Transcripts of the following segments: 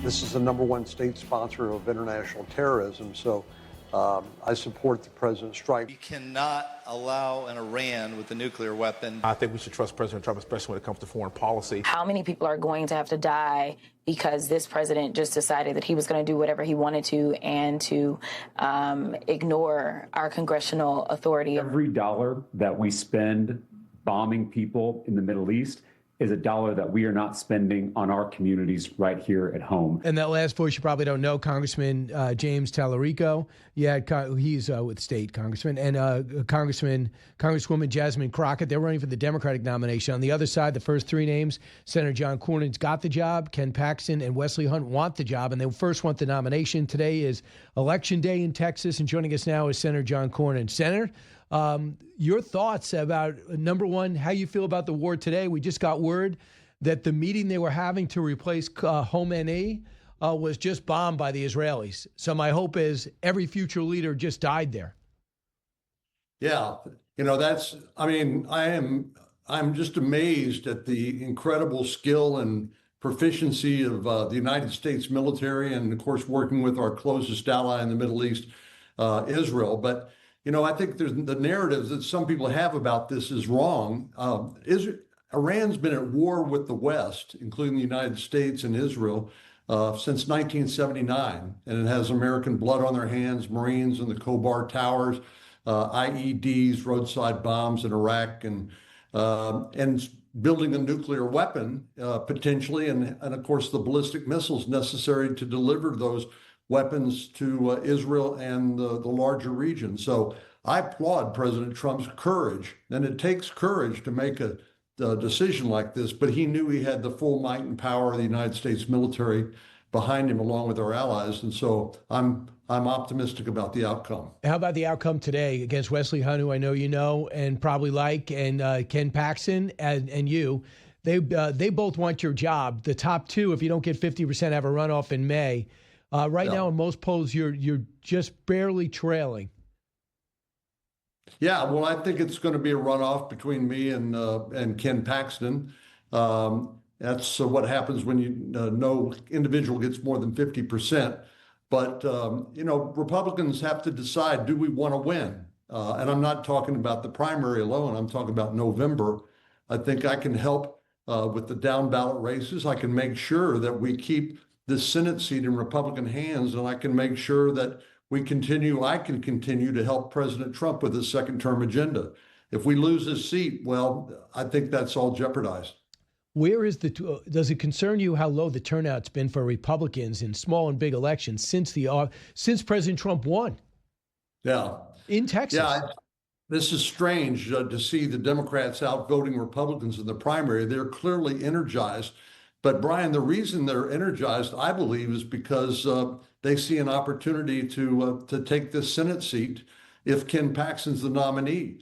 This is the #1 state sponsor of international terrorism, so I support the president's strike. We cannot allow an Iran with a nuclear weapon. I think we should trust President Trump, especially when it comes to foreign policy. How many people are going to have to die because this president just decided that he was going to do whatever he wanted to and to ignore our congressional authority? Every dollar that we spend bombing people in the Middle East is a dollar that we are not spending on our communities right here at home. And that last voice you probably don't know, Congressman James Tallarico. Yeah, he's with state congressman, and Congresswoman Jasmine Crockett. They're running for the Democratic nomination. On the other side, the first three names, Senator John Cornyn's got the job, Ken Paxton and Wesley Hunt want the job, and they first want the nomination. Today is Election Day in Texas, and joining us now is Senator John Cornyn. Senator, your thoughts about, #1, how you feel about the war today. We just got word that the meeting they were having to replace Khomeini was just bombed by the Israelis. So my hope is every future leader just died there. Yeah, I'm just amazed at the incredible skill and proficiency of the United States military, and of course working with our closest ally in the Middle East, Israel. But I think the narrative that some people have about this is wrong. Iran's been at war with the West, including the United States and Israel, since 1979, and it has American blood on their hands, Marines in the Khobar Towers, IEDs, roadside bombs in Iraq, and building a nuclear weapon potentially, and of course the ballistic missiles necessary to deliver those weapons to Israel and the larger region. So I applaud President Trump's courage, and it takes courage to make a decision like this, but he knew he had the full might and power of the United States military behind him, along with our allies, and so I'm optimistic about the outcome. How about the outcome today against Wesley Hunt, who I know you know and probably like, and Ken Paxton and you? They both want your job. The top two, if you don't get 50%, have a runoff in May. Right now, in most polls, you're just barely trailing. Yeah, well, I think it's going to be a runoff between me and Ken Paxton. That's what happens when no individual gets more than 50%. But Republicans have to decide: do we want to win? And I'm not talking about the primary alone. I'm talking about November. I think I can help with the down ballot races. I can make sure that we keep the Senate seat in Republican hands, and I can make sure that I can continue to help President Trump with his second term agenda. If we lose his seat, well, I think that's all jeopardized. Does it concern you how low the turnout's been for Republicans in small and big elections since President Trump won? Yeah. In Texas. Yeah. This is strange to see the Democrats outvoting Republicans in the primary. They're clearly energized. But Brian, the reason they're energized, I believe, is because they see an opportunity to take this Senate seat if Ken Paxton's the nominee.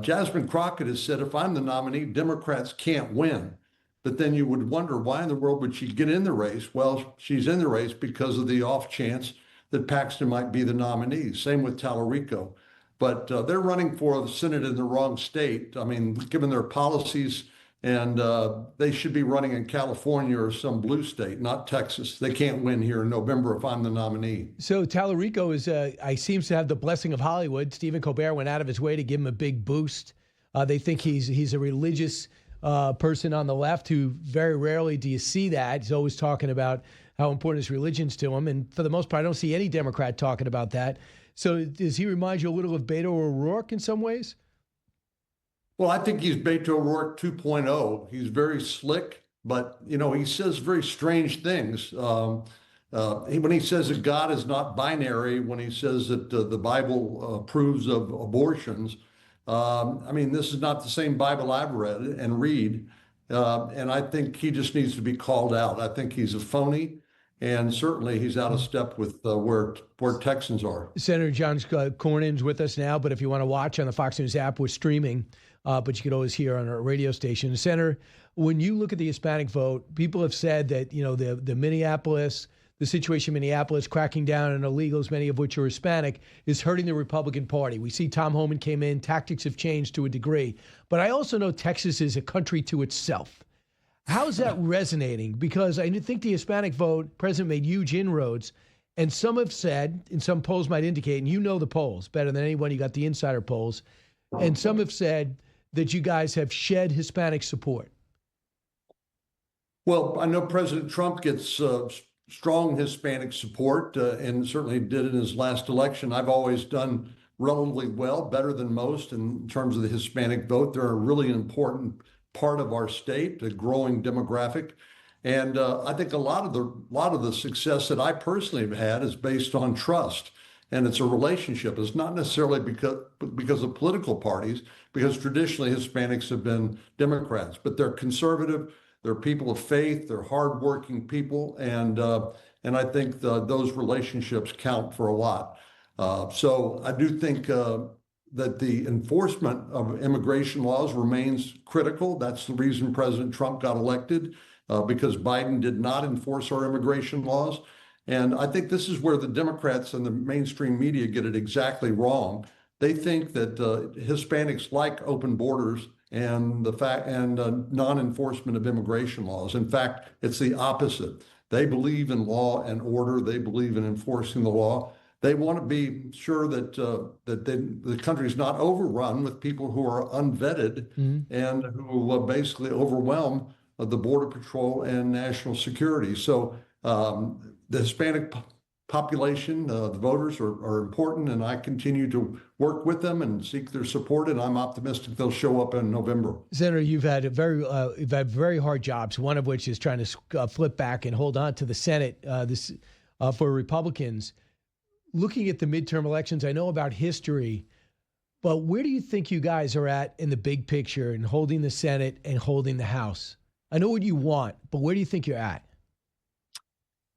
Jasmine Crockett has said, if I'm the nominee, Democrats can't win. But then you would wonder, why in the world would she get in the race? Well, she's in the race because of the off chance that Paxton might be the nominee. Same with Tallarico. But they're running for the Senate in the wrong state. I mean, given their policies, and they should be running in California or some blue state, not Texas. They can't win here in November if I'm the nominee. So Tallarico seems to have the blessing of Hollywood. Stephen Colbert went out of his way to give him a big boost. They think he's a religious person on the left who very rarely do you see that. He's always talking about how important his religion's to him. And for the most part, I don't see any Democrat talking about that. So does he remind you a little of Beto O'Rourke in some ways? Well, I think he's Beto O'Rourke 2.0. He's very slick, but, he says very strange things. When he says that God is not binary, when he says that the Bible approves of abortions, this is not the same Bible I've read and read. And I think he just needs to be called out. I think he's a phony. And certainly he's out of step with where Texans are. Senator John Cornyn's with us now, but if you want to watch on the Fox News app, we're streaming, but you could always hear on our radio station. Senator, when you look at the Hispanic vote, people have said that, the situation in Minneapolis, cracking down on illegals, many of which are Hispanic, is hurting the Republican Party. We see Tom Homan came in, tactics have changed to a degree. But I also know Texas is a country to itself. How's that resonating? Because I think the Hispanic vote, President made huge inroads, and some have said, and some polls might indicate, and you know the polls better than anyone, you got the insider polls, and some have said that you guys have shed Hispanic support. Well, I know President Trump gets strong Hispanic support and certainly did in his last election. I've always done relatively well, better than most in terms of the Hispanic vote. They're a really important part of our state, a growing demographic. And I think a lot of the success that I personally have had is based on trust. And it's a relationship. It's not necessarily because of political parties, because traditionally Hispanics have been Democrats, but they're conservative, they're people of faith, they're hardworking people, and I think those relationships count for a lot. So I do think that the enforcement of immigration laws remains critical. That's the reason President Trump got elected, because Biden did not enforce our immigration laws. And I think this is where the Democrats and the mainstream media get it exactly wrong. They think that Hispanics like open borders and non-enforcement of immigration laws. In fact, it's the opposite. They believe in law and order. They believe in enforcing the law. They want to be sure that the country is not overrun with people who are unvetted and who basically overwhelm the Border Patrol and national security. So the Hispanic population, the voters are important, and I continue to work with them and seek their support, and I'm optimistic they'll show up in November. Senator, you've had very hard jobs, one of which is trying to flip back and hold on to the Senate for Republicans. Looking at the midterm elections, I know about history, but where do you think you guys are at in the big picture in holding the Senate and holding the House? I know what you want, but where do you think you're at?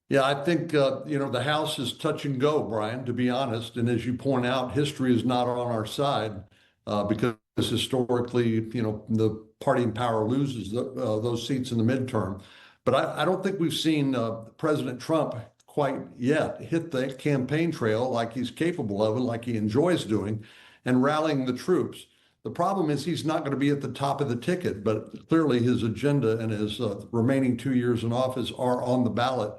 Yeah, I think, the House is touch and go, Brian, to be honest. And as you point out, history is not on our side because historically, the party in power loses those seats in the midterm. But I don't think we've seen President Trump quite yet hit the campaign trail like he's capable of and like he enjoys doing and rallying the troops. The problem is he's not going to be at the top of the ticket, but clearly his agenda and his remaining 2 years in office are on the ballot.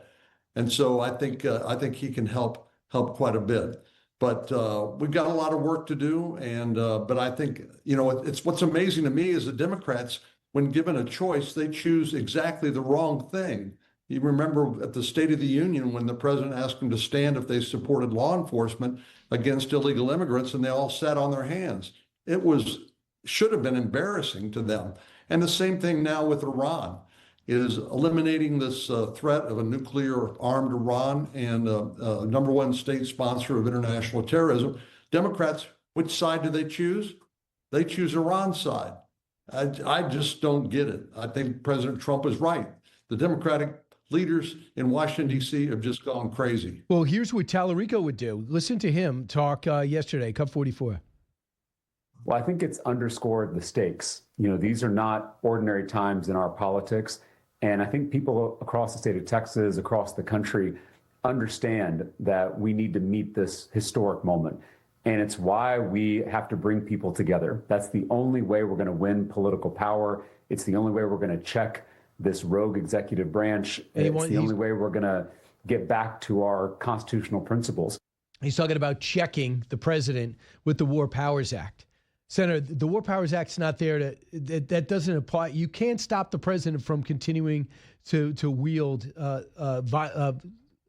And so I think he can help quite a bit. But we've got a lot of work to do. And but I think, it's what's amazing to me is the Democrats, when given a choice, they choose exactly the wrong thing. You remember at the State of the Union when the president asked them to stand if they supported law enforcement against illegal immigrants, and they all sat on their hands. It should have been embarrassing to them. And the same thing now with Iran is eliminating this threat of a nuclear armed Iran and number one state sponsor of international terrorism. Democrats, which side do they choose? They choose Iran's side. I just don't get it. I think President Trump is right. The Democratic leaders in Washington, D.C. have just gone crazy. Well, here's what Tallarico would do. Listen to him talk yesterday, Cup 44. Well, I think it's underscored the stakes. These are not ordinary times in our politics. And I think people across the state of Texas, across the country, understand that we need to meet this historic moment. And it's why we have to bring people together. That's the only way we're going to win political power. It's the only way we're going to check this rogue executive branch. It's the only way we're going to get back to our constitutional principles. He's talking about checking the president with the War Powers Act. Senator, the War Powers Act's not there that doesn't apply. You can't stop the president from continuing to wield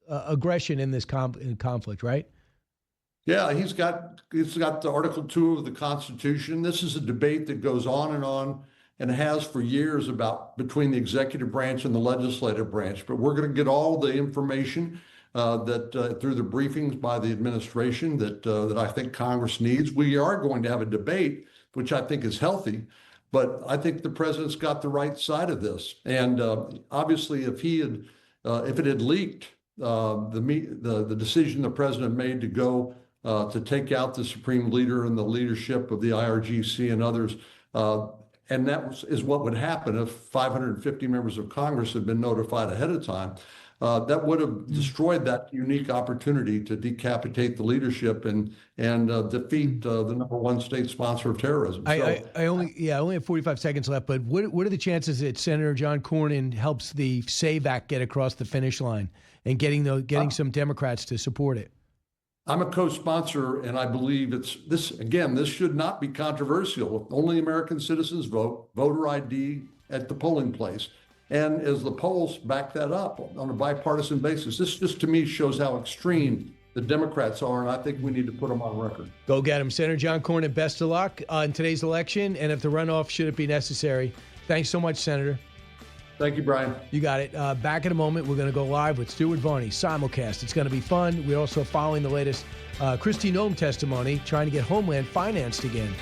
aggression in this conflict, right? Yeah, he's got the Article 2 of the Constitution. This is a debate that goes on and has for years between the executive branch and the legislative branch. But we're going to get all the information that through the briefings by the administration that I think Congress needs. We are going to have a debate, which I think is healthy, but I think the president's got the right side of this. And obviously, if it had leaked, the decision the president made to go to take out the supreme leader and the leadership of the IRGC and others, and that is what would happen if 550 members of Congress had been notified ahead of time. that would have destroyed that unique opportunity to decapitate the leadership and defeat the #1 state sponsor of terrorism. I only have 45 seconds left, but what are the chances that Senator John Cornyn helps the SAVE Act get across the finish line and getting some Democrats to support it? I'm a co-sponsor, and I believe this should not be controversial. Only American citizens vote, voter ID at the polling place. And as the polls back that up on a bipartisan basis, this just to me shows how extreme the Democrats are, and I think we need to put them on record. Go get him. Senator John Cornyn, best of luck in today's election, and if the runoff should it be necessary. Thanks so much, Senator. Thank you, Brian. You got it. Back in a moment, we're going to go live with Stuart Varney, simulcast. It's going to be fun. We're also following the latest Kristi Noem testimony, trying to get Homeland financed again.